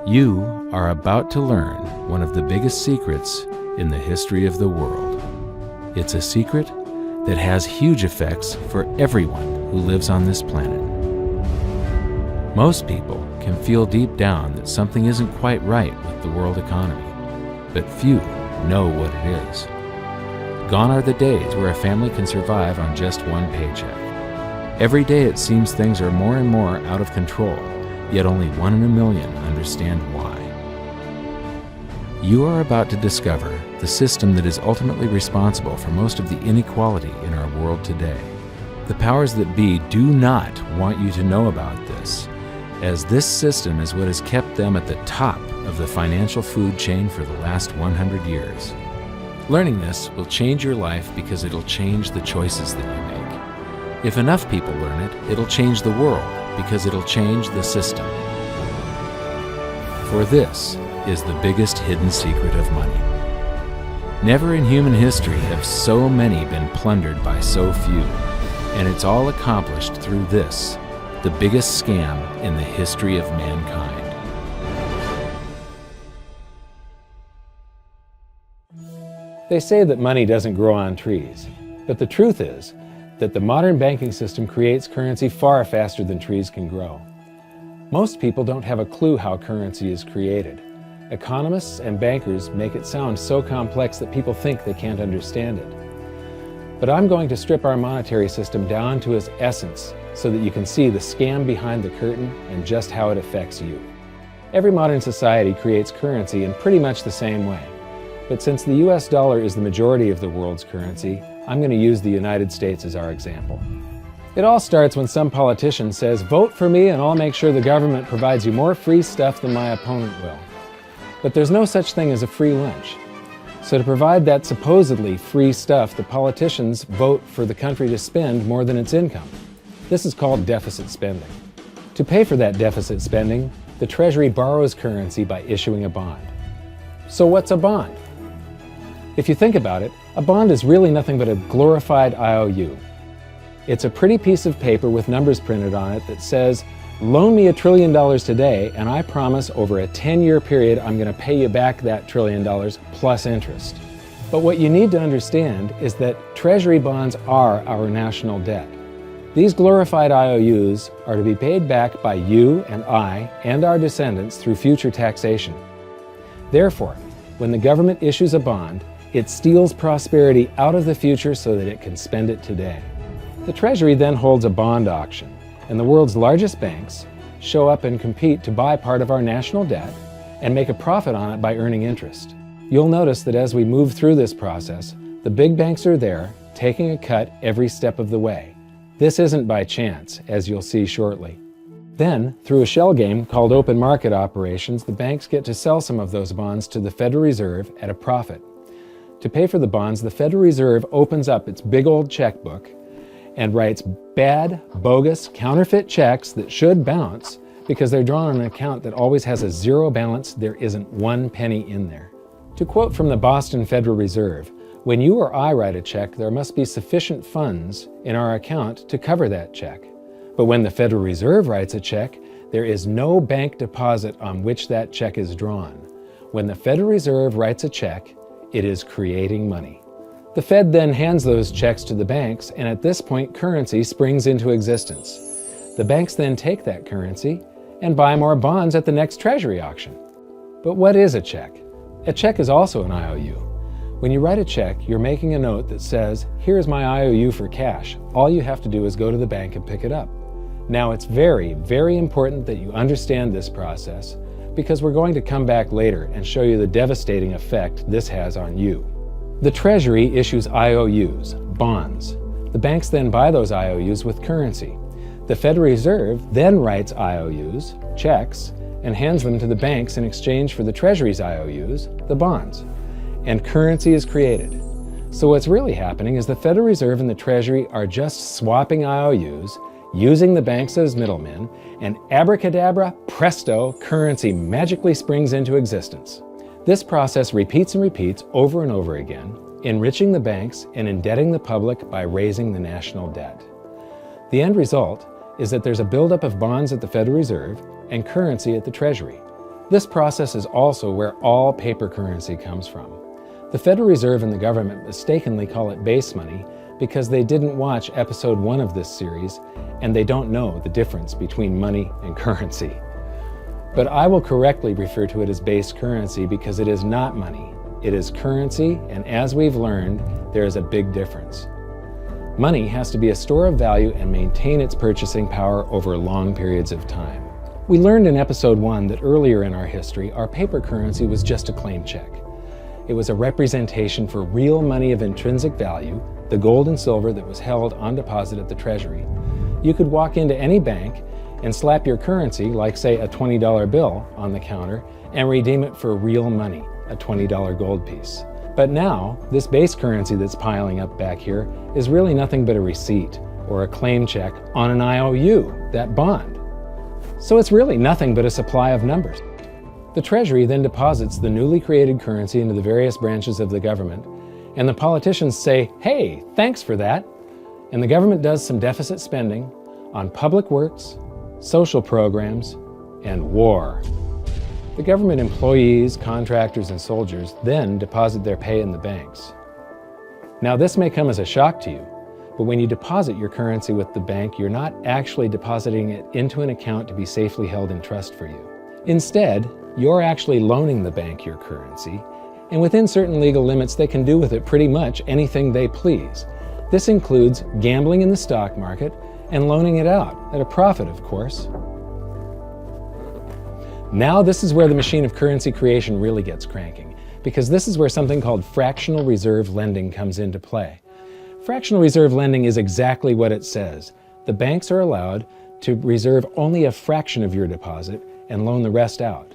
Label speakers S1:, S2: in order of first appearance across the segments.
S1: You are about to learn one of the biggest secrets in the history of the world. It's a secret that has huge effects for everyone who lives on this planet. Most people can feel deep down that something isn't quite right with the world economy, but few know what it is. Gone are the days where a family can survive on just one paycheck. Every day it seems things are more and more out of control, yet only 1 in a million understand why. You are about to discover the system that is ultimately responsible for most of the inequality in our world today. The powers that be do not want you to know about this, as this system is what has kept them at the top of the financial food chain for the last 100 years. Learning this will change your life because it'll change the choices that you make. If enough people learn it, it'll change the world because it'll change the system. For this is the biggest hidden secret of money. Never in human history have so many been plundered by so few, and it's all accomplished through this, the biggest scam in the history of mankind.
S2: They say that money doesn't grow on trees, but the truth is that the modern banking system creates currency far faster than trees can grow. Most people don't have a clue how currency is created. Economists and bankers make it sound so complex that people think they can't understand it. But I'm going to strip our monetary system down to its essence so that you can see the scam behind the curtain and just how it affects you. Every modern society creates currency in pretty much the same way. But since the US dollar is the majority of the world's currency, I'm going to use the United States as our example. It all starts when some politician says, "Vote for me and I'll make sure the government provides you more free stuff than my opponent will." But there's no such thing as a free lunch. So to provide that supposedly free stuff, the politicians vote for the country to spend more than its income. This is called deficit spending. To pay for that deficit spending, the Treasury borrows currency by issuing a bond. So what's a bond? If you think about it, a bond is really nothing but a glorified IOU. It's a pretty piece of paper with numbers printed on it that says, "Loan me $1 trillion today, and I promise over a 10-year period I'm going to pay you back that $1 trillion plus interest." But what you need to understand is that Treasury bonds are our national debt. These glorified IOUs are to be paid back by you and I and our descendants through future taxation. Therefore, when the government issues a bond, it steals prosperity out of the future so that it can spend it today. The Treasury then holds a bond auction, and the world's largest banks show up and compete to buy part of our national debt and make a profit on it by earning interest. You'll notice that as we move through this process, the big banks are there, taking a cut every step of the way. This isn't by chance, as you'll see shortly. Then, through a shell game called open market operations, the banks get to sell some of those bonds to the Federal Reserve at a profit. To pay for the bonds, the Federal Reserve opens up its big old checkbook and writes bad, bogus, counterfeit checks that should bounce because they're drawn on an account that always has a zero balance. There isn't 1 penny in there. To quote from the Boston Federal Reserve, "When you or I write a check, there must be sufficient funds in our account to cover that check. But when the Federal Reserve writes a check, there is no bank deposit on which that check is drawn. When the Federal Reserve writes a check, it is creating money." The Fed then hands those checks to the banks, and at this point, currency springs into existence. The banks then take that currency and buy more bonds at the next Treasury auction. But what is a check? A check is also an IOU. When you write a check, you're making a note that says, "Here's my IOU for cash. All you have to do is go to the bank and pick it up." Now, it's very, very important that you understand this process because we're going to come back later and show you the devastating effect this has on you. The Treasury issues IOUs, bonds. The banks then buy those IOUs with currency. The Federal Reserve then writes IOUs, checks, and hands them to the banks in exchange for the Treasury's IOUs, the bonds. And currency is created. So what's really happening is the Federal Reserve and the Treasury are just swapping IOUs, using the banks as middlemen, and abracadabra, presto, currency magically springs into existence. This process repeats and repeats over and over again, enriching the banks and indebting the public by raising the national debt. The end result is that there's a buildup of bonds at the Federal Reserve and currency at the Treasury. This process is also where all paper currency comes from. The Federal Reserve and the government mistakenly call it base money because they didn't watch episode 1 of this series and they don't know the difference between money and currency. But I will correctly refer to it as base currency because it is not money. It is currency, and as we've learned, there is a big difference. Money has to be a store of value and maintain its purchasing power over long periods of time. We learned in episode 1 that earlier in our history, our paper currency was just a claim check. It was a representation for real money of intrinsic value, the gold and silver that was held on deposit at the Treasury. You could walk into any bank and slap your currency, like say a $20 bill, on the counter and redeem it for real money, a $20 gold piece. But now, this base currency that's piling up back here is really nothing but a receipt or a claim check on an IOU, that bond. So it's really nothing but a supply of numbers. The Treasury then deposits the newly created currency into the various branches of the government, and the politicians say, "Hey, thanks for that." And the government does some deficit spending on public works, social programs, and war. The government employees, contractors, and soldiers then deposit their pay in the banks. Now, this may come as a shock to you, but when you deposit your currency with the bank, you're not actually depositing it into an account to be safely held in trust for you. Instead, you're actually loaning the bank your currency, and within certain legal limits, they can do with it pretty much anything they please. This includes gambling in the stock market and loaning it out, at a profit, of course. Now this is where the machine of currency creation really gets cranking, because this is where something called fractional reserve lending comes into play. Fractional reserve lending is exactly what it says. The banks are allowed to reserve only a fraction of your deposit and loan the rest out.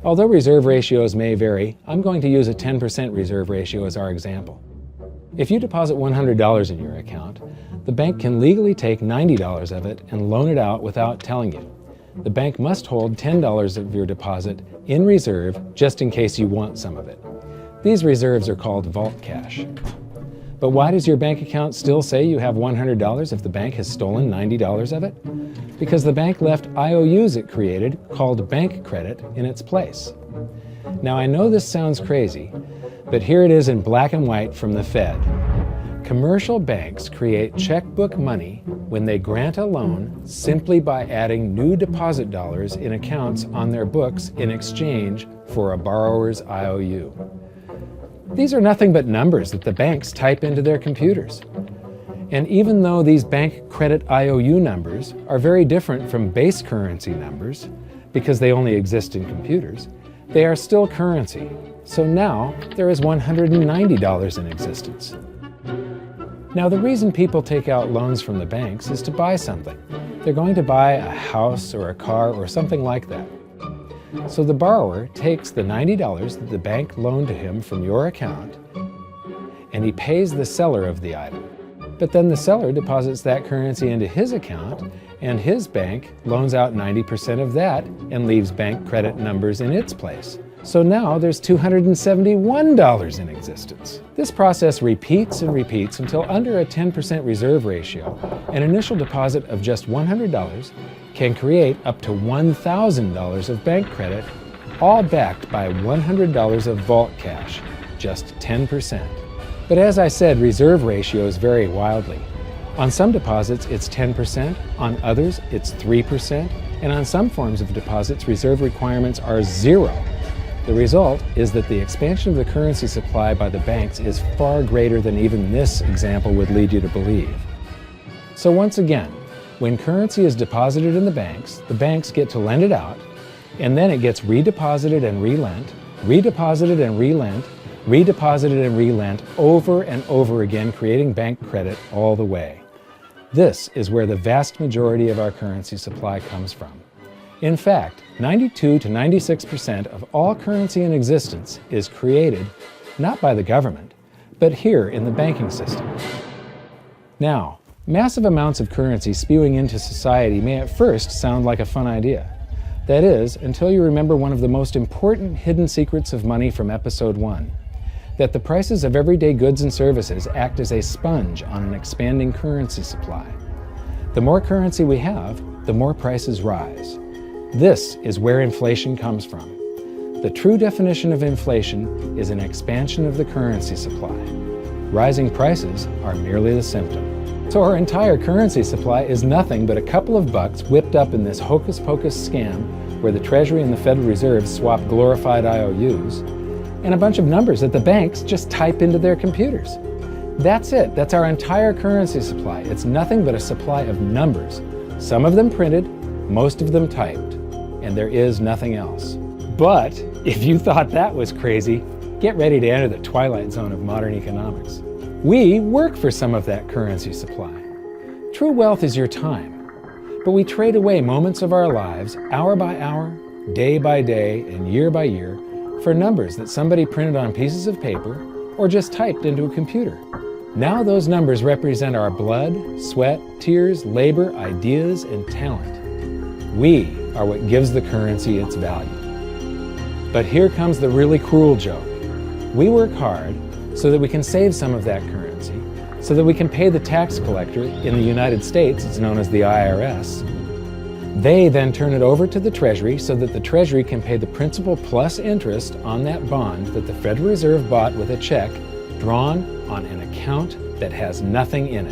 S2: Although reserve ratios may vary, I'm going to use a 10% reserve ratio as our example. If you deposit $100 in your account, the bank can legally take $90 of it and loan it out without telling you. The bank must hold $10 of your deposit in reserve just in case you want some of it. These reserves are called vault cash. But why does your bank account still say you have $100 if the bank has stolen $90 of it? Because the bank left IOUs it created, called bank credit, in its place. Now I know this sounds crazy, but here it is in black and white from the Fed. Commercial banks create checkbook money when they grant a loan simply by adding new deposit dollars in accounts on their books in exchange for a borrower's IOU. These are nothing but numbers that the banks type into their computers. And even though these bank credit IOU numbers are very different from base currency numbers, because they only exist in computers, they are still currency. So now there is $190 in existence. Now the reason people take out loans from the banks is to buy something. They're going to buy a house or a car or something like that. So the borrower takes the $90 that the bank loaned to him from your account and he pays the seller of the item. But then the seller deposits that currency into his account and his bank loans out 90% of that and leaves bank credit numbers in its place. So now there's $271 in existence. This process repeats and repeats until under a 10% reserve ratio, an initial deposit of just $100 can create up to $1,000 of bank credit, all backed by $100 of vault cash, just 10%. But as I said, reserve ratios vary wildly. On some deposits, it's 10%, on others, it's 3%, and on some forms of deposits, reserve requirements are 0. The result is that the expansion of the currency supply by the banks is far greater than even this example would lead you to believe. So once again, when currency is deposited in the banks get to lend it out, and then it gets redeposited and relent, redeposited and relent, redeposited and relent over and over again, creating bank credit all the way. This is where the vast majority of our currency supply comes from. In fact, 92 to 96% of all currency in existence is created not by the government, but here in the banking system. Now, massive amounts of currency spewing into society may at first sound like a fun idea. That is, until you remember one of the most important hidden secrets of money from episode 1, that the prices of everyday goods and services act as a sponge on an expanding currency supply. The more currency we have, the more prices rise. This is where inflation comes from. The true definition of inflation is an expansion of the currency supply. Rising prices are merely the symptom. So our entire currency supply is nothing but a couple of bucks whipped up in this hocus-pocus scam where the Treasury and the Federal Reserve swap glorified IOUs, and a bunch of numbers that the banks just type into their computers. That's it. That's our entire currency supply. It's nothing but a supply of numbers. Some of them printed, most of them typed, and there is nothing else. But if you thought that was crazy, get ready to enter the twilight zone of modern economics. We work for some of that currency supply. True wealth is your time, but we trade away moments of our lives, hour by hour, day by day, and year by year, for numbers that somebody printed on pieces of paper or just typed into a computer. Now those numbers represent our blood, sweat, tears, labor, ideas, and talent. We are what gives the currency its value. But here comes the really cruel joke. We work hard so that we can save some of that currency, so that we can pay the tax collector. In the United States, it's known as the IRS. They then turn it over to the Treasury so that the Treasury can pay the principal plus interest on that bond that the Federal Reserve bought with a check drawn on an account that has nothing in it.